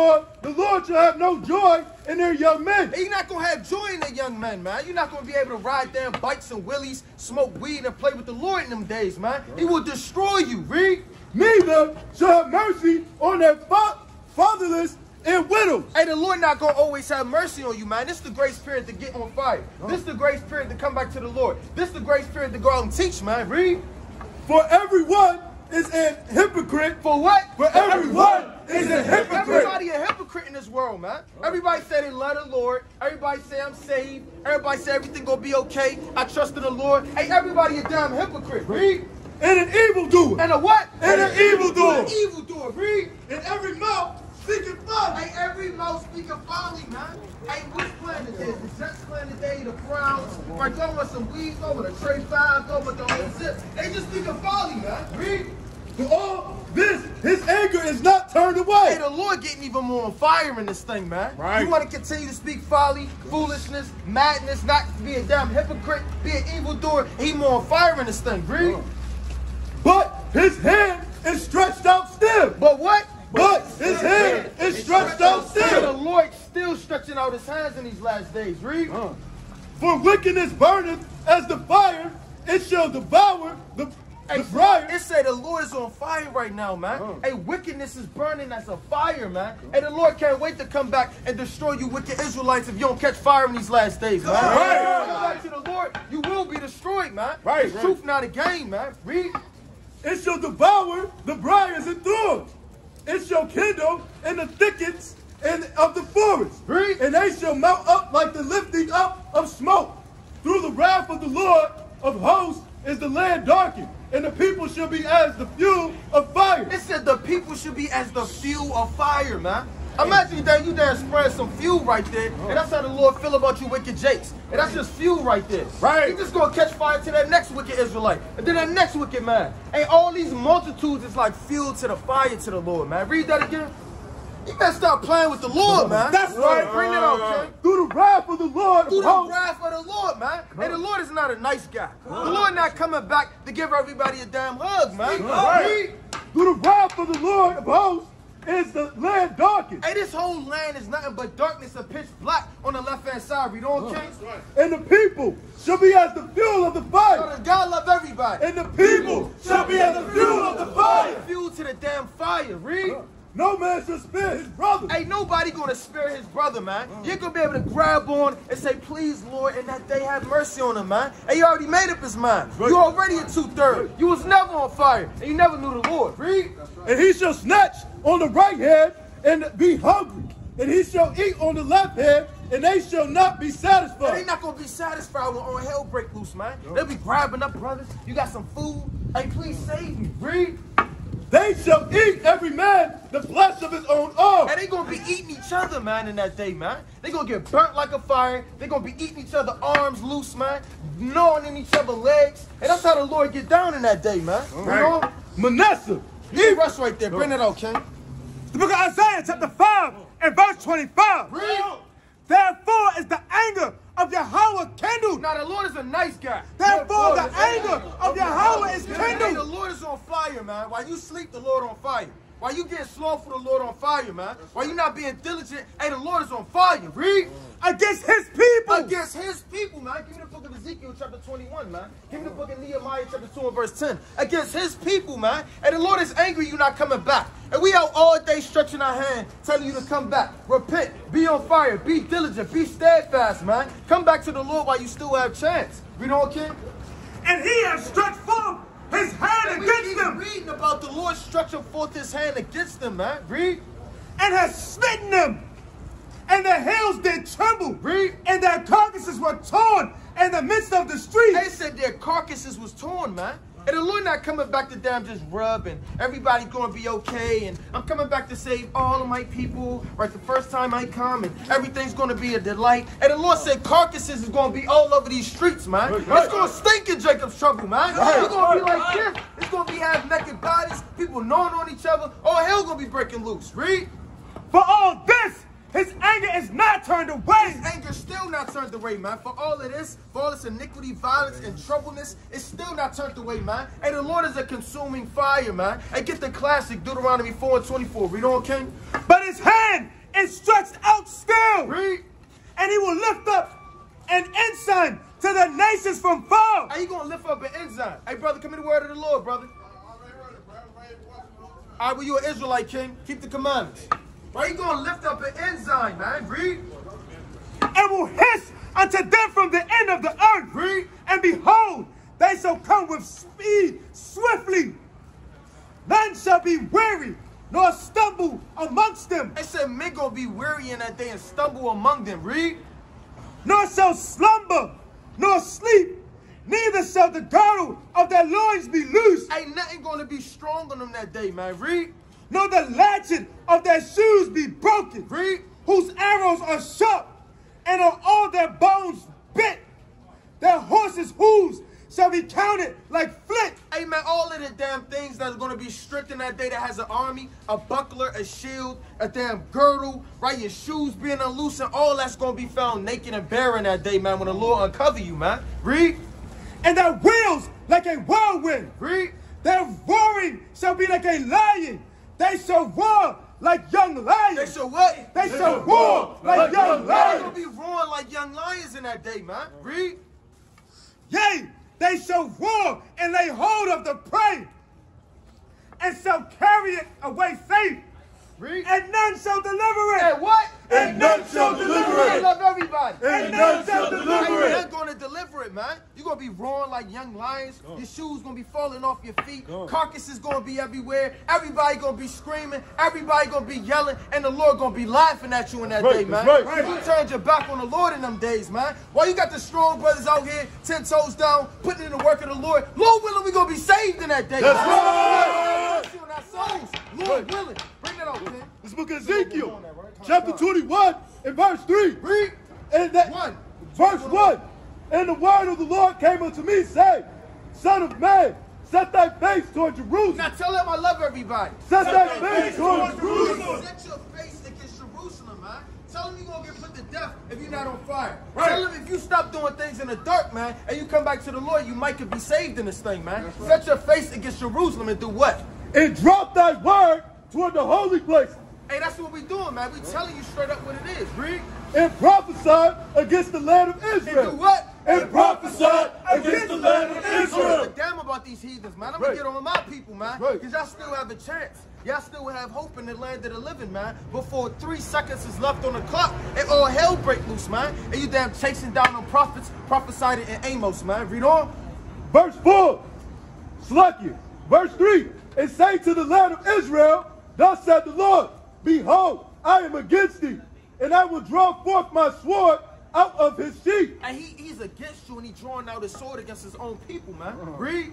Therefore, the Lord shall have no joy in their young men. You're not going to have joy in their young men, man. You're not going to be able to ride down bikes and willies, smoke weed, and play with the Lord in them days, man. He will destroy you, read. Neither shall have mercy on their fatherless and widows. Hey, the Lord not going to always have mercy on you, man. This is the grace period to get on fire. This is the grace period to come back to the Lord. This is the grace period to go out and teach, man. Read. For everyone is a hypocrite. For what? For everyone is a hypocrite. Everybody a hypocrite in this world, man. Everybody say they love the Lord. Everybody say I'm saved. Everybody say everything gonna be okay. I trust in the Lord. Hey, everybody a damn hypocrite. Read. And an evildoer. And a what? And an evildoer. An evildoer. Read. And every mouth speaking folly. Hey, every mouth speaking folly, man. Hey, which planet is the Jets playing today, the Browns? Right, go with some weed, go with a Trey 5, go with the whole zip. They just speaking folly, man. Read. For all this, his anger is not turned away. Hey, the Lord getting even more on fire in this thing, man. Right. You want to continue to speak folly, foolishness, madness, not be a damn hypocrite, be an evildoer. He more on fire in this thing. Read. But his hand is stretched out still. But what? But his hand is stretched out The still. Lord still stretching out his hands in these last days. Read. For wickedness burneth as the fire, it shall devour the briar. It say the Lord is on fire right now, man. Hey, wickedness is burning as a fire, man. Hey, the Lord can't wait to come back and destroy you wicked Israelites if you don't catch fire in these last days, man. Right. Come back to the Lord, you will be destroyed, man. Right. It's truth, not a game, man. Read. It shall devour the briars and thorns. It shall kindle in the thickets of the forest. Read. And they shall mount up like the lifting up of smoke. Through the wrath of the Lord of hosts is the land darkened, and the people shall be as the fuel of fire. It said the people should be as the fuel of fire, man. Imagine that you there spread some fuel right there, and that's how the Lord feel about you wicked jakes. And that's just fuel right there. Right. You just gonna catch fire to that next wicked Israelite, and then that next wicked man. And all these multitudes is like fuel to the fire to the Lord, man. Read that again. You better stop playing with the Lord, man. That's right. Bring it out, King. Through the wrath of the Lord Through of the hosts. wrath of the Lord, man. And the Lord is not a nice guy. The Lord not coming back to give everybody a damn hug, man. Right. Through the wrath of the Lord of hosts is the land darkened. Hey, this whole land is nothing but darkness and pitch black on the left-hand side. Read on, King. And the people shall be as the fuel of the fire. God love everybody. And the people shall be as the fuel of the fire. Fuel to the damn fire. Read. No man shall spare his brother. Ain't nobody gonna spare his brother, man. You're gonna be able to grab on and say, please, Lord, and that day have mercy on him, man. And he already made up his mind. You already a 2/3. You was never on fire, and you never knew the Lord. Read. And he shall snatch on the right hand and be hungry. And he shall eat on the left hand, and they shall not be satisfied. And they not gonna be satisfied when all hell break loose, man. They'll be grabbing up brothers. You got some food? Hey, please save me. Read. They shall eat every man the flesh of his own arm. And they gonna be eating each other, man, in that day, man. They gonna get burnt like a fire. They gonna be eating each other arms loose, man. Gnawing in each other's legs. And that's how the Lord get down in that day, man. Right. You know? Manasseh. You rush right there. Bring it out, King. The book of Isaiah, chapter 5, and verse 25. Read. Therefore is the anger of Yahweh kindled. Now, the Lord is a nice guy. Therefore the anger of Yahweh is Hey, the kindled. Lord is on fire, man. While you sleep, the Lord on fire. While you get slothful, the Lord on fire, man. While you not being diligent, hey, the Lord is on fire. Read. Against his people. Against his people, man. Give me the book of Ezekiel, chapter 21, man. Give me the book of Nehemiah, chapter 2 and verse 10. Against his people, man. And the Lord is angry you not coming back. And we out all day stretching our hand, telling you to come back. Repent. Be on fire. Be diligent. Be steadfast, man. Come back to the Lord while you still have chance. Read on, King. And he has stretched forth his hand against them. Reading about the Lord stretching forth his hand against them, man. Read. And has smitten them. And the hills did tremble. Read. And their carcasses were torn in the midst of the street. They said their carcasses was torn, man. And the Lord not coming back to damn just rub and everybody's going to be okay. And I'm coming back to save all of my people. Right, the first time I come and everything's going to be a delight. And the Lord said carcasses is going to be all over these streets, man. It's going to stink in Jacob's trouble, man. It's going to be like this. It's going to be half naked bodies, people gnawing on each other. All hell going to be breaking loose. Read. For all this, his anger is not turned away. His anger still not turned away, man. For all of this, for all this iniquity, violence, and troubleness, it's still not turned away, man. And the Lord is a consuming fire, man. And get the classic Deuteronomy 4 and 24. Read on, King. But his hand and stretched out still. Read. And he will lift up an ensign to the nations from far. How you gonna lift up an ensign? Hey, brother, come in the word of the Lord, brother. All right, well, you an Israelite, king. Keep the commandments. Why you gonna lift up an ensign, man? Read. And will hiss unto them from the end of the earth. Read. And behold, they shall come with speed swiftly. None shall be weary, nor stumble amongst them. They said men gonna be weary in that day and stumble among them. Read. Nor shall slumber, nor sleep, neither shall the girdle of their loins be loosed. Ain't nothing gonna be strong on them that day, man. Read. Nor the latchet of their shoes be broken. Read. Whose arrows are sharp, and are all their bones bent. Their horses' hooves shall be counted like flint. Hey, man, all of the damn things that are going to be stripped in that day that has an army, a buckler, a shield, a damn girdle, right? Your shoes being unloosed, and all that's going to be found naked and bare in that day, man, when the Lord uncover you, man. Read. And their wheels like a whirlwind. Read. Their roaring shall be like a lion. They shall roar like young lions. They shall what? They shall roar like young They're lions. going to be roaring like young lions in that day, man. Read. Yea, they shall roar and lay hold of the prey, and shall carry it away safe. Read. And none shall deliver it. And what? And none shall deliver I it. love everybody. And none shall deliver You're it. not going to deliver it, man. You're going to be roaring like young lions. Your shoes going to be falling off your feet. Carcasses going to be everywhere. Everybody going to be screaming. Everybody going to be yelling. And the Lord going to be laughing at you in that day, man. Right. You turned your back on the Lord in them days, man. While you got the strong brothers out here, 10 toes down, putting in the work of the Lord, Lord willing, we going to be saved in that day. That's man. right. Bless you in our souls. Lord willing. Bring that out, man. This book of Ezekiel, chapter 21, and verse 3. Read. And that, One. verse 1. And the word of the Lord came unto me, saying, Son of man, set thy face toward Jerusalem. Now tell them I love everybody. Set thy face toward Jerusalem. Set your face against Jerusalem, man. Tell them you're going to get put to death if you're not on fire. Right. Tell them if you stop doing things in the dark, man, and you come back to the Lord, you might could be saved in this thing, man. Set your face against Jerusalem and do what? And drop thy word toward the holy place. Hey, that's what we doing, man. We telling you straight up what it is. Read. And prophesy against the land of And do Israel. what? And prophesy against the land of I don't Israel. give a damn about these heathens, man. I'm going to get on my people, man. Right. Because y'all still have a chance. Y'all still have hope in the land of the living, man. Before 3 seconds is left on the clock, and all hell break loose, man. And you damn chasing down them prophets, prophesied it in Amos, man. Read on. Verse 4. Slack. Verse 3. And say to the land of Israel, Thus said the Lord, Behold, I am against thee, and I will draw forth my sword out of his sheath. And he's against you, and he's drawing out his sword against his own people, man. Read.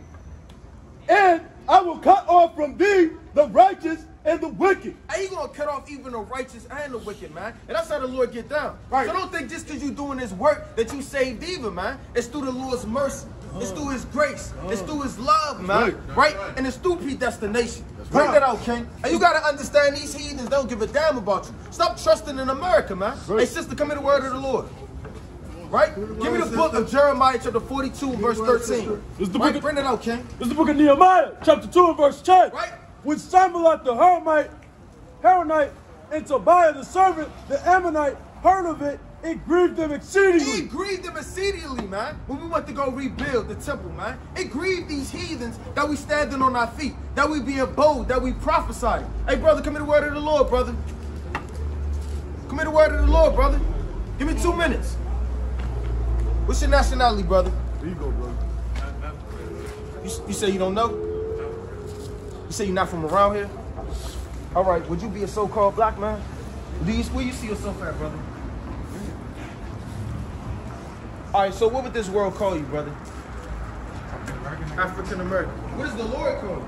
And I will cut off from thee the righteous and the wicked. And he's going to cut off even the righteous and the wicked, man. And that's how the Lord get down. Right. So don't think just because you're doing this work that you saved even, man. It's through the Lord's mercy. It's through his grace. It's through his love, man. Right? And it's through predestination. Bring that out, King. And you got to understand these heathens don't give a damn about you. Stop trusting in America, man. Hey, sister, come in the word of the Lord. Right? Give me the book of Jeremiah, chapter 42, verse 13. Right? Bring it out, King. This is the book of Nehemiah, chapter 2, and verse 10. Right? When Sanballat the Horonite, and Tobiah the servant, the Ammonite, heard of it, it grieved them exceedingly. It grieved them exceedingly, man, when we went to go rebuild the temple, man. It grieved these heathens that we standing on our feet, that we being bold, that we prophesying. Hey, brother, come in the word of the Lord, brother. Come in the word of the Lord, brother. Give me 2 minutes. What's your nationality, brother? There you go, brother. You say you don't know? You say you're not from around here? All right, would you be a so-called black man? Where you see yourself at, brother? All right, so what would this world call you, brother? African American. What does the Lord call you?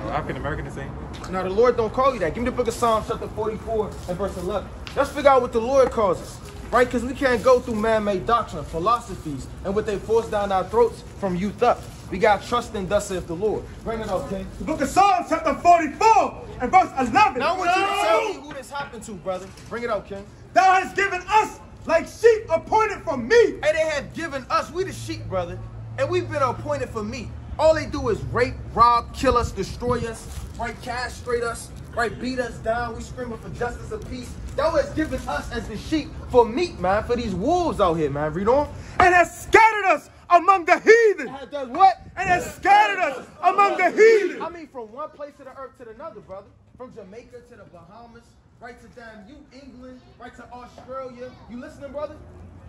African American the same. Now, the Lord don't call you that. Give me the book of Psalms, chapter 44 and verse 11. Let's figure out what the Lord calls us, right? Because we can't go through man-made doctrine, philosophies, and what they force down our throats from youth up. We got to trust in thus saith the Lord. Bring it up, King. The book of Psalms, chapter 44, and verse 11. Now, I want you to tell me who this happened to, brother. Bring it out, King. Thou hast given us like sheep appointed for meat. And they have given us, we the sheep, brother, and we've been appointed for meat. All they do is rape, rob, kill us, destroy us, right? Castrate us, right, beat us down. We screaming for justice and peace. That was given us as the sheep for meat, man, for these wolves out here, man. Read on. And has scattered us among the heathen. And does what? And has scattered us among the heathen. I mean, from one place of the earth to another, brother. From Jamaica to the Bahamas, right to damn New England, right to Australia. You listening, brother?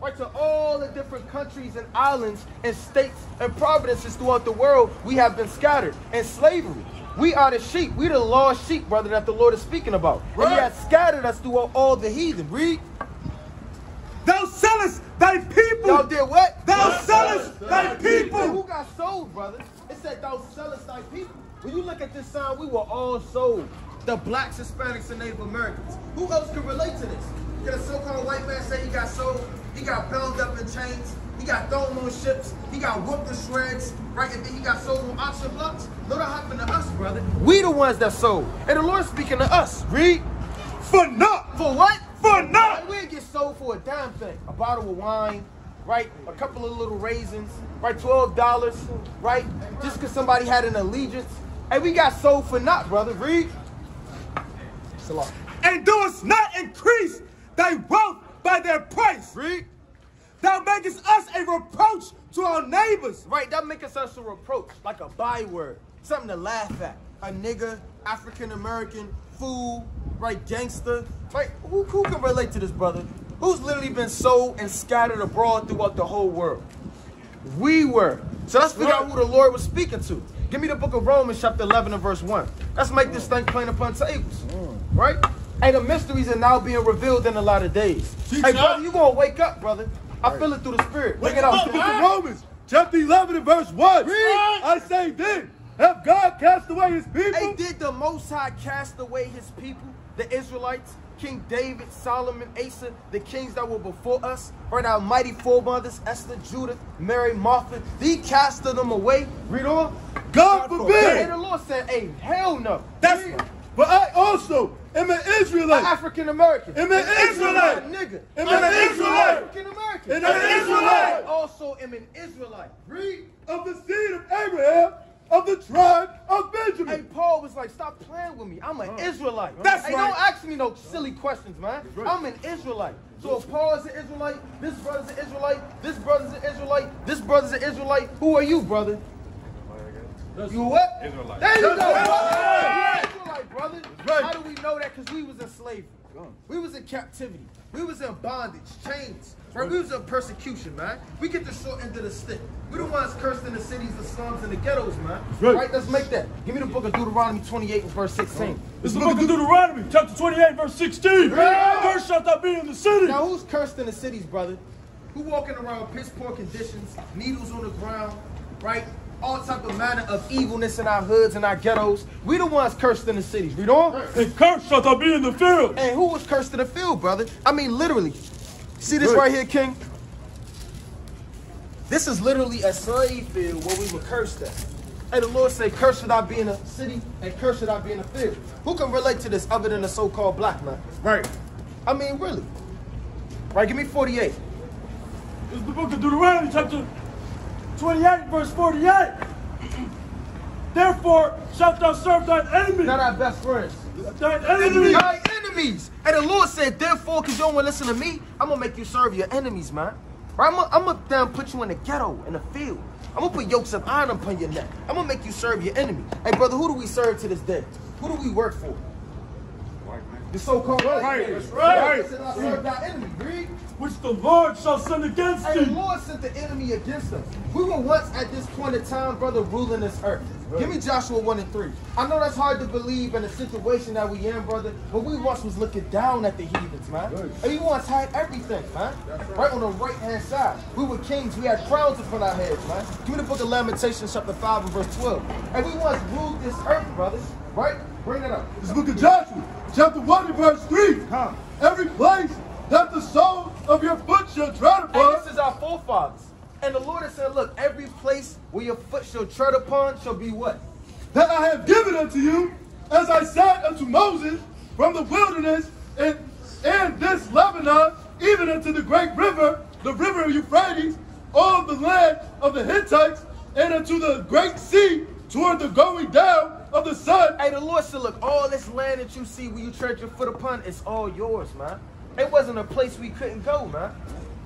Right to all the different countries and islands and states and provinces throughout the world, we have been scattered in slavery. We are the sheep. We the lost sheep, brother, that the Lord is speaking about. Right. And he has scattered us throughout all the heathen. Read. Thou sellest thy people. Thou did what? Thou sellest thy people. Who got sold, brother? It said thou sellest thy people. When you look at this sign, we were all sold. The blacks, Hispanics, and Native Americans. Who else can relate to this? Can a so-called white man say he got sold? He got bound up in chains. He got thrown on ships. He got whooped to shreds, right? And then he got sold on auction blocks. No, that happened to us, brother. We the ones that sold. And the Lord's speaking to us. Read. For naught. For what? For naught. We didn't get sold for a damn thing. A bottle of wine, right? A couple of little raisins, right? $12, right? Just because somebody had an allegiance. And we got sold for naught, brother. Read. Salah. And doest not increase thy wealth by their price. Read. Thou makest us a reproach to our neighbors. Right, that makes us a reproach, like a byword, something to laugh at. A nigger, African American, fool, right, gangster. Right, who can relate to this, brother? Who's literally been sold and scattered abroad throughout the whole world? We were. So let's figure out who the Lord was speaking to. Give me the book of Romans, chapter 11 and verse 1. Let's make this thing plain upon tables. Right? And the mysteries are now being revealed in a lot of days. Hey, brother, you gonna wake up, brother. I feel it through the spirit. Bring it out. The book of Romans, chapter 11 and verse 1. Read. I say then, have God cast away his people? Hey, did the Most High cast away his people, the Israelites, King David, Solomon, Asa, the kings that were before us, right? Our mighty foremothers, Esther, Judith, Mary, Martha. He casted them away. Read on. God forbid. And the Lord said, hey, hell no. That's But I also am an Israelite. African American. Am an Israelite. Nigga. Am an Israelite. African American. And an Israelite. I also am an Israelite. Read. Of the seed of Abraham, of the tribe of Benjamin. Hey, Paul was like, stop playing with me. I'm an Israelite. That's hey, right. Don't ask me no silly questions, man. I'm an Israelite. So if Paul is an Israelite, this brother's an Israelite, this brother's an Israelite, this brother's an Israelite, who are you, brother? You what? Israelite. There you go, brother. Right. You Israelite, brother. Right. How do we know that? Because we was in slavery. We was in captivity. We was in bondage, chains. Right? We was in persecution, man. We get the short end of the stick. We the ones cursed in the cities, the slums, and the ghettos, man. Right. Let's make that. Give me the book of Deuteronomy 28 and verse 16. It's the book of Deuteronomy, chapter 28, verse 16. Cursed shalt thou be in the city. Now, who's cursed in the cities, brother? Who walking around piss poor conditions, needles on the ground, right? All type of manner of evilness in our hoods and our ghettos. We the ones cursed in the cities. Read on. And cursed shalt thou be in the field. And who was cursed in the field, brother? I mean, literally. See this right here, King? This is literally a slave field where we were cursed at. And the Lord said, cursed should I be in the city and cursed should I be in the field. Who can relate to this other than the so-called black man? right. I mean, really. Right, give me 48. It's the book of Deuteronomy, chapter 28, verse 48. Therefore shalt thou serve thine enemy. Not our best friends. Thine enemy. Thy enemies. And the Lord said, therefore, because you don't want to listen to me, I'm going to make you serve your enemies, man. Right? I'm going to put you in the ghetto, in the field. I'm going to put yokes of iron upon your neck. I'm going to make you serve your enemy. Hey, brother, who do we serve to this day? Who do we work for? The so-called Right. That's Right. Said, I serve thy enemy. Read. Which the Lord shall send against And the thee. Lord sent the enemy against us. We were once at this point in time, brother, ruling this earth. Give me Joshua 1 and 3. I know that's hard to believe in the situation that we in, brother, but we once was looking down at the heathens, man. And we once had everything, man. Right on the right-hand side. We were kings. We had crowns upon our heads, man. Give me the book of Lamentations, chapter 5 and verse 12. And we once ruled this earth, brother. Right? Bring it up. This book of Joshua, chapter 1 and verse 3. Every place that the sole of your foot shall tread And upon. this is our forefathers. And the Lord has said, look, every place where your foot shall tread upon shall be what? That I have given unto you, as I said unto Moses, from the wilderness and this Lebanon, even unto the great river, the river of Euphrates, all the land of the Hittites, and unto the great sea, toward the going down of the sun. Hey, the Lord said, look, all this land that you see where you tread your foot upon, it's all yours, man. It wasn't a place we couldn't go, man.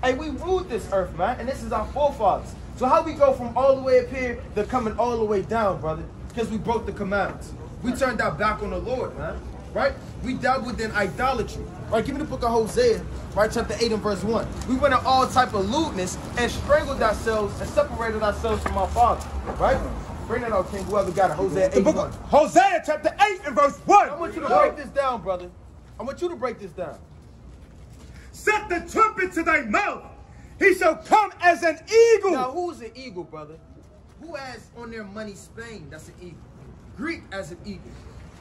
Hey, we ruled this earth, man, and this is our forefathers. So how we go from all the way up here to coming all the way down, brother? Because we broke the commandments. We turned our back on the Lord, man, right? We dabbled in idolatry. Right, give me the book of Hosea, right, chapter 8 and verse 1. We went in all type of lewdness and strangled ourselves and separated ourselves from our Father, right? Bring that out, King, whoever got it. Hosea 8 The book of Hosea chapter 8 and verse 1. I want you to break this down, brother. I want you to break this down. Set the trumpet to thy mouth. He shall come as an eagle. Now, who's an eagle, brother? Who has on their money Spain? That's an eagle. Greek as an eagle.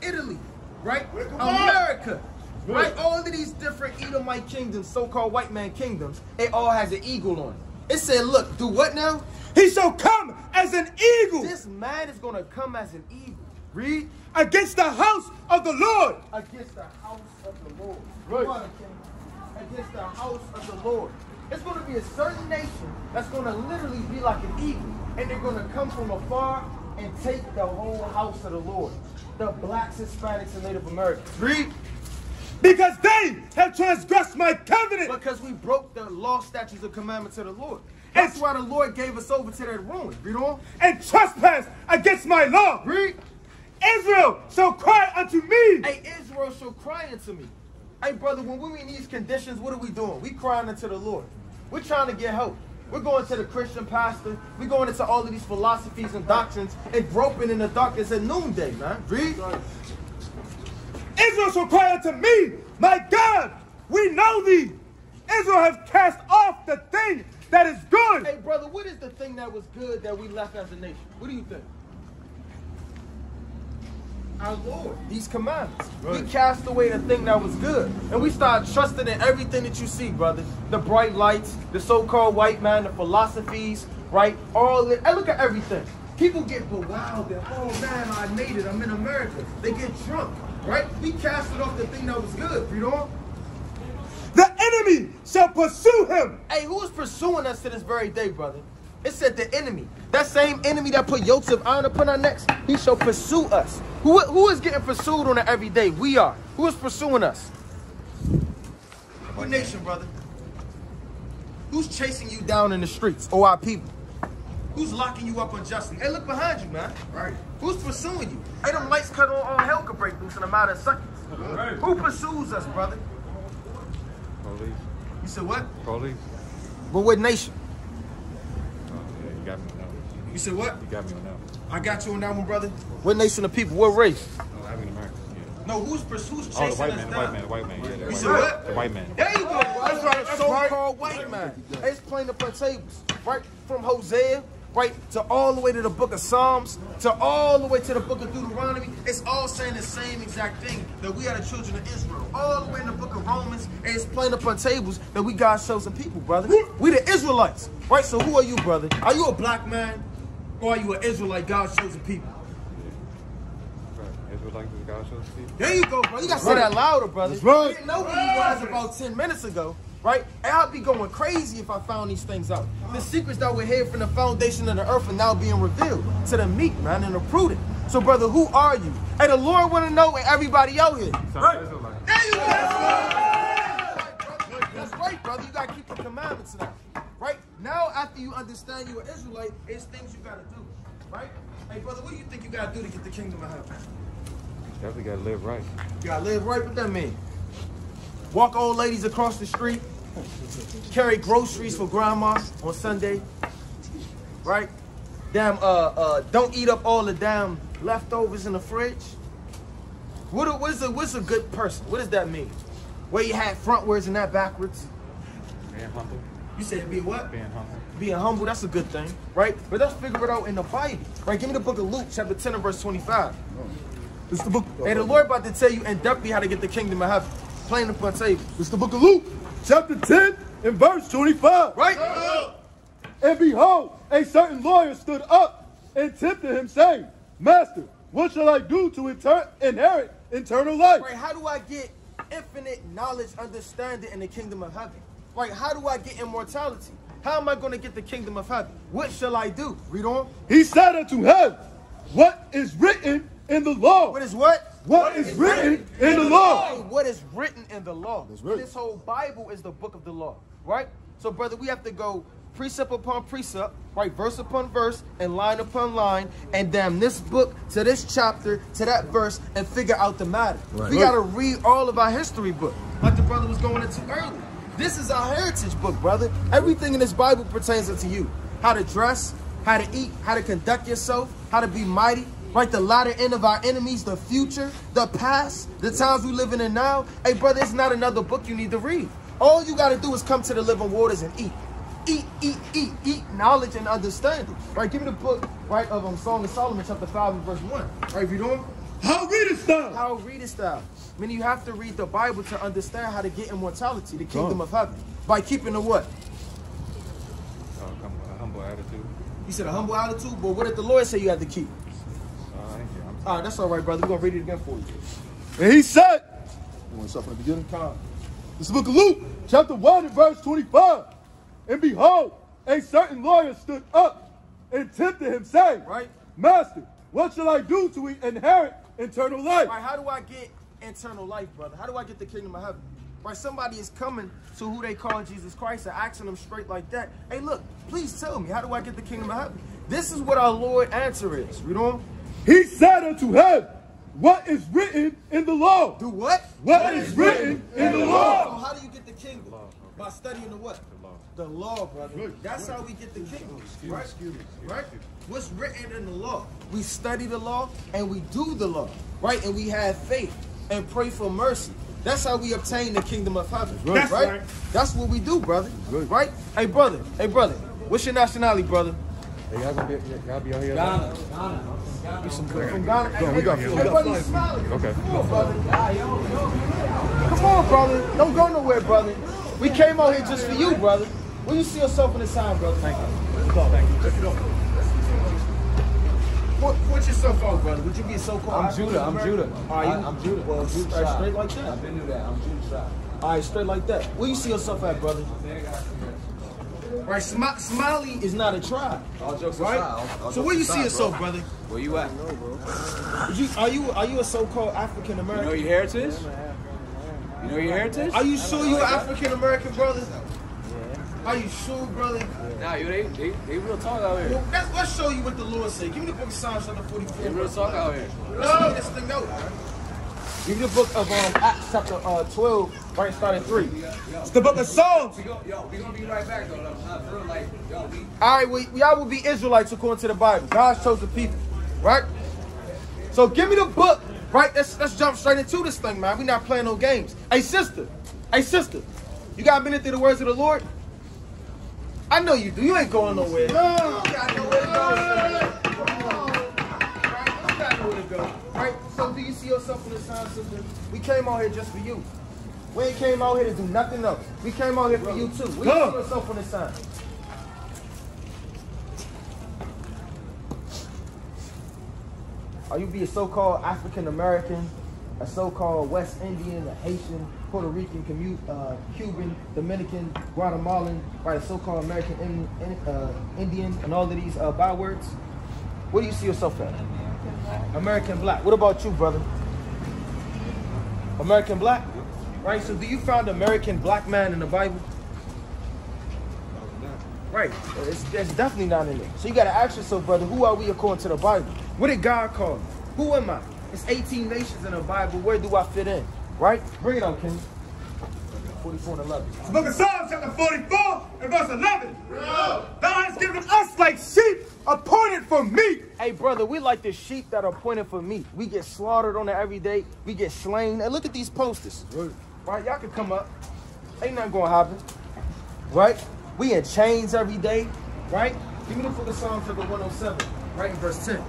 Italy, right? America. Right, all of these different Edomite kingdoms, so-called white man kingdoms, it all has an eagle on it. It said, look, do what now? He shall come as an eagle. This man is going to come as an eagle. Read. Against the house of the Lord. Against the house of the Lord. Right. Come on, King. Against the house of the Lord. It's going to be a certain nation that's going to literally be like an eagle. And they're going to come from afar and take the whole house of the Lord. The blacks, Hispanics, and Native Americans. Read. Because they have transgressed my covenant. Because we broke the law, statutes, and commandments of the Lord. That's why the Lord gave us over to that ruin. Read on. And trespassed against my law. Read. Israel shall cry unto me. Hey, Israel shall cry unto me. Hey, brother, when we're in these conditions, what are we doing? We crying unto the Lord. We're trying to get help. We're going to the Christian pastor. We're going into all of these philosophies and doctrines and groping in the darkness at noonday, man. Read. Israel shall cry unto me, my God, we know thee. Israel has cast off the thing that is good. Hey, brother, what is the thing that was good that we left as a nation? What do you think? Our Lord, these commandments. Right. We cast away the thing that was good. And we start trusting in everything that you see, brother. The bright lights, the so-called white man, the philosophies, right? All that. And look at everything. People get bewildered. Oh, man, I made it. I'm in America. They get drunk. Right? We casted off the thing that was good. Read on. The enemy shall pursue him. Hey, who is pursuing us to this very day, brother? It said the enemy. That same enemy that put yokes of iron upon our necks, he shall pursue us. Who is getting pursued on it every day? We are. Who is pursuing us? What nation, brother? Who's chasing you down in the streets? Or our people? Who's locking you up unjustly? Hey, look behind you, man. Right. Who's pursuing you? Hey, them lights cut on, all hell could break loose in a matter of seconds. Right. Who pursues us, brother? Police. You said what? Police. But what nation? Oh, yeah, you got me on that one. You said what? You got me on that one. I got you on that one, brother. What nation of people? What race? Oh, African American. Yeah. No, who's chasing us Oh, the white man. down? The white man. The white man. Yeah, You said what? The white man. There you go, bro. That's right. That's So-called white man. It's playing upon tables, right? From Hosea, right, to all the way to the book of Psalms, to all the way to the book of Deuteronomy. It's all saying the same exact thing, that we are the children of Israel. All the way in the book of Romans, and it's playing upon tables that we God's chosen people, brother. We the Israelites, right? So who are you, brother? Are you a black man, or are you an Israelite, God's chosen people? Israelites is God's chosen people. There you go, brother. You gotta say that louder, brother. That's right. You didn't know who he was about 10 minutes ago, right? And I'd be going crazy if I found these things out. The secrets that were hid from the foundation of the earth are now being revealed to the meek, man, and the prudent. So, brother, who are you? Hey, the Lord want to know, and everybody out here. Right. There you go. That's right, brother. You gotta keep the commandments now, right? Now, after you understand you're an Israelite, it's things you gotta do, right? Hey, brother, what do you think you gotta do to get the kingdom of heaven? Definitely gotta live right. You gotta live right. What that mean? Walk old ladies across the street, carry groceries for grandma on Sunday, right? Damn, don't eat up all the damn leftovers in the fridge. What's a good person? What does that mean? Where you had frontwards and that backwards? Being humble. You said be what? Being humble. Being humble, that's a good thing, right? But let's figure it out in the Bible, right? Give me the book of Luke, chapter 10 and verse 25. It's the book. And the Lord about to tell you in depth how to get the kingdom of heaven. Plain upon tables. It's the book of Luke, chapter 10 and verse 25. Right? And behold, a certain lawyer stood up and tempted him, saying, Master, what shall I do to inherit eternal life? Right, how do I get infinite knowledge, understanding in the kingdom of heaven? Right, how do I get immortality? How am I going to get the kingdom of heaven? What shall I do? Read on. He said unto him, What is written in the law. What is what? What is written in the law. Hey, what is written in the law? right. This whole Bible is the book of the law, right? So, brother, we have to go precept upon precept, right? Verse upon verse and line upon line, and damn this book to this chapter to that verse and figure out the matter. Right. We got to read all of our history book, like the brother was going into earlier. This is our heritage book, brother. Everything in this Bible pertains unto you. How to dress, how to eat, how to conduct yourself, how to be mighty, right? The latter end of our enemies, the future, the past, the times we living in now. Hey, brother, it's not another book you need to read. All you got to do is come to the living waters and eat. Eat knowledge and understanding. Right? Give me the book, right, of Song of Solomon, chapter 5 and verse 1. Right, if you doing? How readest thou? How readest thou? Meaning you have to read the Bible to understand how to get immortality, the kingdom of heaven. By keeping the what? A humble attitude. He said a humble attitude, but what did the Lord say you had to keep? All right, that's all right, brother. We're going to read it again for you. And he said, you want to start from the beginning? This is the book of Luke, chapter 1 and verse 25. And behold, a certain lawyer stood up and tempted him, saying, Right? Master, what shall I do to inherit eternal life? Right, how do I get eternal life, brother? How do I get the kingdom of heaven? Right, somebody is coming to who they call Jesus Christ and asking them straight like that. Hey, look, please tell me, how do I get the kingdom of heaven? This is what our Lord answer is. You know? He said unto him, what is written in the law? Do what? What is written in the law? So how do you get the kingdom? By studying the what? The law, brother. That's how we get the kingdom. Right? Right? What's written in the law? We study the law and we do the law. Right? And we have faith and pray for mercy. That's how we obtain the kingdom of heaven. That's right. That's what we do, brother. Right? Hey, brother. What's your nationality, brother? Hey, y'all be out here? Ghana. You some good from Ghana? we got Hey, brother, you smiling. Okay. Come on, brother. Come on, brother. Don't go nowhere, brother. We came out here just for you, brother. Where you see yourself in the sign, brother? Thank you. Thank you. Check it out. What's yourself out, brother? Would you be so-called? I'm Judah. I'm Judah. Are you? I'm Judah. Well, Judah straight tribe. like that. I've been through that. I'm Judah tribe. All right, straight like that. Where you see yourself at, brother? Right, Somali is not a tribe. All jokes Right? aside. So where you see yourself, brother? Where you at? Are you a so-called African You American? know your heritage? You know your heritage? Are you sure you're African American, brother? Are you sure, brother? Nah, they real talk out here. Well, let's show you what the Lord said. Give me the book of Psalms chapter 44. They real talk out here. Let's read this thing out. Give me the book of Acts chapter 12, right, starting 3. It's the book of Psalms. We gonna be right back though. Not for real, like, yo, we. All right, y'all will be Israelites according to the Bible. God's chosen people, right? So give me the book, right? Let's jump straight into this thing, man. We're not playing no games. Hey, sister. You got a minute through the words of the Lord? I know you do. You ain't going nowhere. No. You got nowhere to go. Come on. Right? You got nowhere to go. Right? So do you see yourself in the sign, sister? We came out here just for you. We ain't came out here to do nothing else. We came out here for you too. Where you see yourself on the sign? Are you be a so-called African American, a so-called West Indian, a Haitian, Puerto Rican, Cuban, Dominican, Guatemalan, right? A so-called American Indian, and all of these bywords? Where do you see yourself at? American black. What about you, brother? American black? Right, so do you find American black man in the Bible? Right, it's definitely not in there. So you got to ask yourself, brother, who are we according to the Bible? What did God call me? Who am I? It's 18 nations in the Bible. Where do I fit in? Right? Bring it out, King. 44 and 11. It's the book of Psalms, chapter 44 and verse 11. Thou hast given us like sheep appointed for meat. Hey, brother, we like the sheep that are appointed for meat. We get slaughtered on it every day. We get slain. And look at these posters. Right? Y'all can come up. Ain't nothing going to happen. Right? We in chains every day. Right? Give me the book of Psalms, chapter 107. Right in verse 10.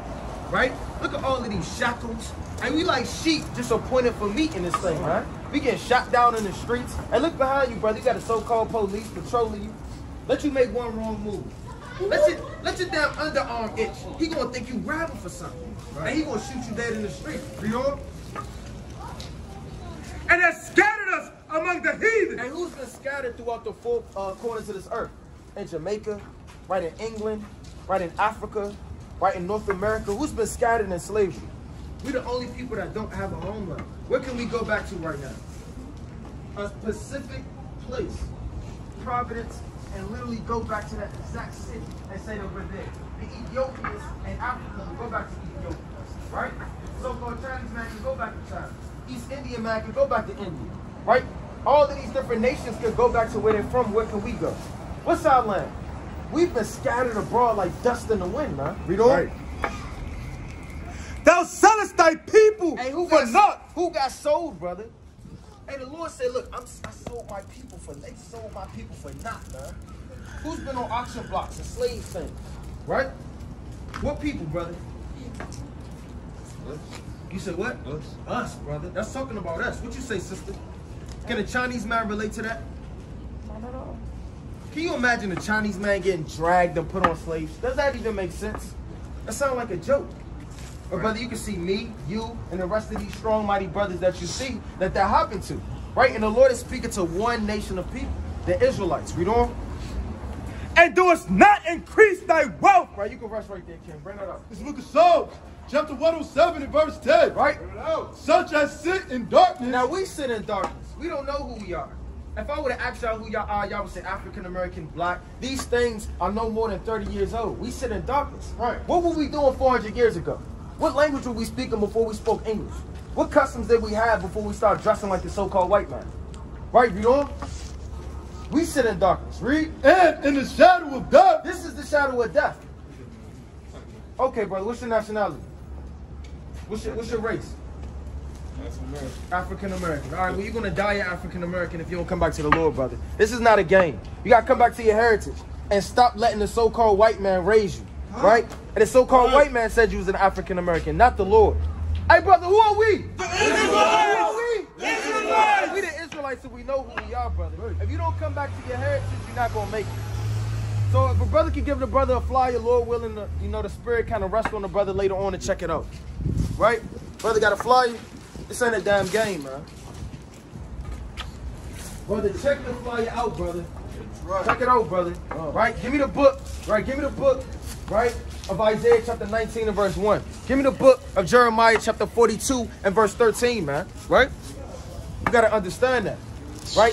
Right? Look at all of these shackles. And we like sheep just appointed for meat in this thing, right? We get shot down in the streets. And look behind you, brother. You got a so-called police patrolling you. Let you make one wrong move. Let your damn underarm itch. He gonna think you grabbing for something. Right. And he gonna shoot you dead in the street. You know? And has scattered us among the heathen. And who's been scattered throughout the four corners of this earth? In Jamaica, right in England, right in Africa, right in North America. Who's been scattered in slavery? We're the only people that don't have a homeland. Where can we go back to right now? A specific place, Providence, and literally go back to that exact city and say that we're there. The Ethiopians and Africa will go back to Ethiopia, right? So-called Chinese man can go back to China. East Indian man can go back to India, right? All of these different nations can go back to where they're from. Where can we go? What's our land? We've been scattered abroad like dust in the wind, man. Read on. Right. Thou sellest thy people for naught. Who got sold, brother? Hey, the Lord said, look, I sold my people for, they sold my people for naught, man. Who's been on auction blocks and slave things, right? What people, brother? Us. You said what? Us. Us, brother. That's talking about us. What you say, sister? Can a Chinese man relate to that? Not at all. Can you imagine a Chinese man getting dragged and put on slaves? Does that even make sense? That sounds like a joke. Or brother, you can see me, you, and the rest of these strong, mighty brothers that you see that happened to, right? And the Lord is speaking to one nation of people, the Israelites. Read on. And doest not increase thy wealth. Right, you can rest right there, Ken. Bring that up. This book of Psalms, chapter 107 and verse 10. Right? Such as sit in darkness. Now we sit in darkness. We don't know who we are. If I would have asked y'all who y'all are, y'all would say African American, black. These things are no more than 30 years old. We sit in darkness. Right. What were we doing 400 years ago? What language were we speaking before we spoke English? What customs did we have before we started dressing like the so-called white man? Right, you know? We sit in darkness. Read. And in the shadow of death. This is the shadow of death. Okay, brother, what's your nationality? What's your race? African American. All right, well, you're going to die an African American if you don't come back to the Lord, brother. This is not a game. You got to come back to your heritage and stop letting the so-called white man raise you, right? And the so-called white man said you was an African American, not the Lord. Hey, brother, who are we? The Israelites. Who are we? The Israelites. We the Israelites, and we know who we are, brother. If you don't come back to your heritage, you're not going to make it. So if a brother can give the brother a flyer, Lord willing, the spirit kind of rest on the brother later on to check it out. Right? Brother got a flyer. This ain't a damn game, man. Brother, check the flyer out, brother. Check it out, brother. Right? Give me the book. Right? Give me the book. Right? Of Isaiah chapter 19 and verse 1. Give me the book of Jeremiah chapter 42 and verse 13, man. Right? You got to understand that. Right?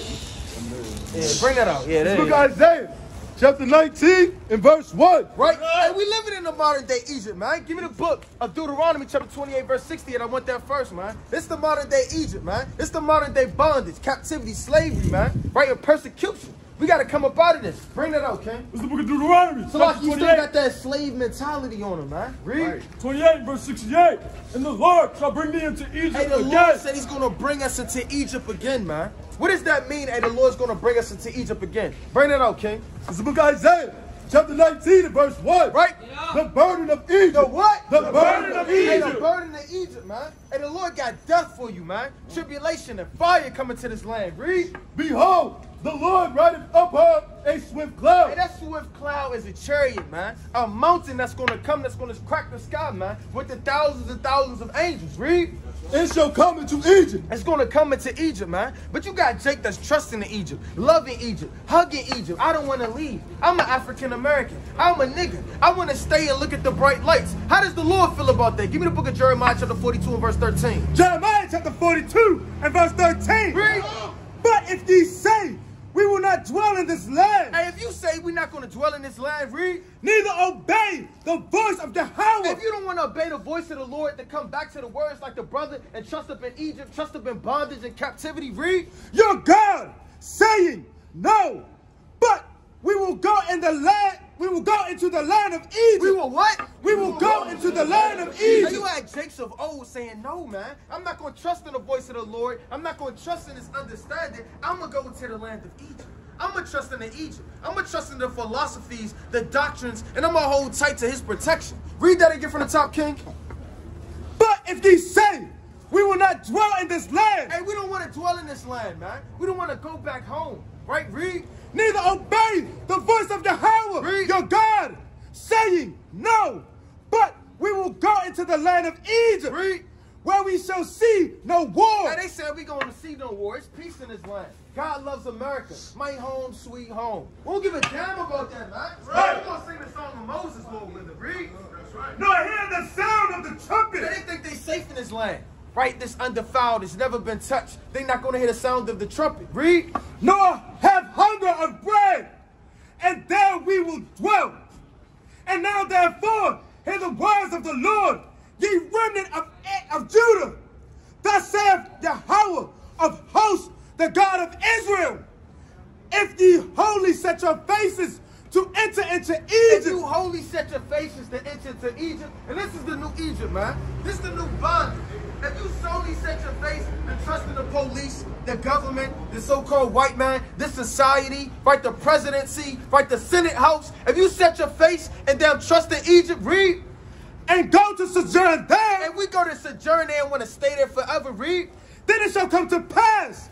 Yeah, bring that out. Yeah, there This you book of Isaiah, chapter 19 and verse 1. Right? Hey, we living in the modern day Egypt, man. Give me the book of Deuteronomy chapter 28 verse 60, and I want that first, man. This the modern day Egypt, man. This the modern day bondage, captivity, slavery, man. Right? And persecution. We got to come up out of this. Bring that out, Ken. It's the book of Deuteronomy. So like chapter you still 28. got that slave mentality on him, man. Read. Right. 28 verse 68. And the Lord shall bring thee into Egypt Hey, the again. Lord said he's going to bring us into Egypt again, man. What does that mean? Hey, the Lord's going to bring us into Egypt again. Bring that out, King. This is the book of Isaiah, chapter 19 and verse 1. Right? The burden of Egypt. The what? The burden of Hey, the Egypt. burden of Egypt, man. And the Lord got death for you, man. Tribulation and fire coming to this land. Read. Behold, the Lord rideth upon a swift cloud. Hey, that swift cloud is a chariot, man. A mountain that's going to come, that's going to crack the sky, man, with the thousands and thousands of angels. Read. It shall come into Egypt. It's going to come into Egypt, man. But you got Jake that's trusting in Egypt, loving Egypt, hugging Egypt. I don't want to leave. I'm an African American. I'm a nigga. I want to stay and look at the bright lights. How does the Lord feel about that? Give me the book of Jeremiah chapter 42 and verse 13. Jeremiah chapter 42 and verse 13. Read. But if ye say, we will not dwell in this land, Hey, if you say we're not going to dwell in this land, read. neither obey the voice of Jehovah. If you don't want to obey the voice of the Lord to come back to the words like the brother and trust up in Egypt, trust up in bondage and captivity, read. Your God, saying, no, but we will go in the land, we will go into the land of Egypt. We will what? We will go into the land of Hey, Egypt. you had Jakes of old saying, no, man. I'm not going to trust in the voice of the Lord. I'm not going to trust in his understanding. I'm going to go into the land of Egypt. I'm going to trust in Egypt. I'm going to trust in the philosophies, the doctrines, and I'm going to hold tight to his protection. Read that again from the top, King. But if ye say, we will not dwell in this land, Hey, we don't want to dwell in this land, man. We don't want to go back home. Right? Read. neither obey the voice of Jehovah, Read. your God, saying, no, but we will go into the land of Egypt. Read. where we shall see no war. Hey, they said we going to see no war. It's peace in this land. God loves America. My home, sweet home. We don't give a damn about that, man. Right. We're going to sing the song of Moses, Lord willing. Read. That's right. Nor hear the sound of the trumpet. They think they safe in this land. Right? This undefiled. It's never been touched. They're not going to hear the sound of the trumpet. Read. Nor have hunger of bread, and there we will dwell. And now therefore hear the words of the Lord, ye remnant of Judah. Thus saith Yahweh of hosts, the God of Israel. If ye wholly set your faces to enter into Egypt. If you wholly set your faces to enter into Egypt, and this is the new Egypt, man. This is the new bondage. If you solely set your face and trust in the police, the government, the so-called white man, this society, right, the presidency, right, the Senate House, if you set your face and damn trust in Egypt, read, and go to sojourn there, and we go to sojourn there and want to stay there forever, read, then it shall come to pass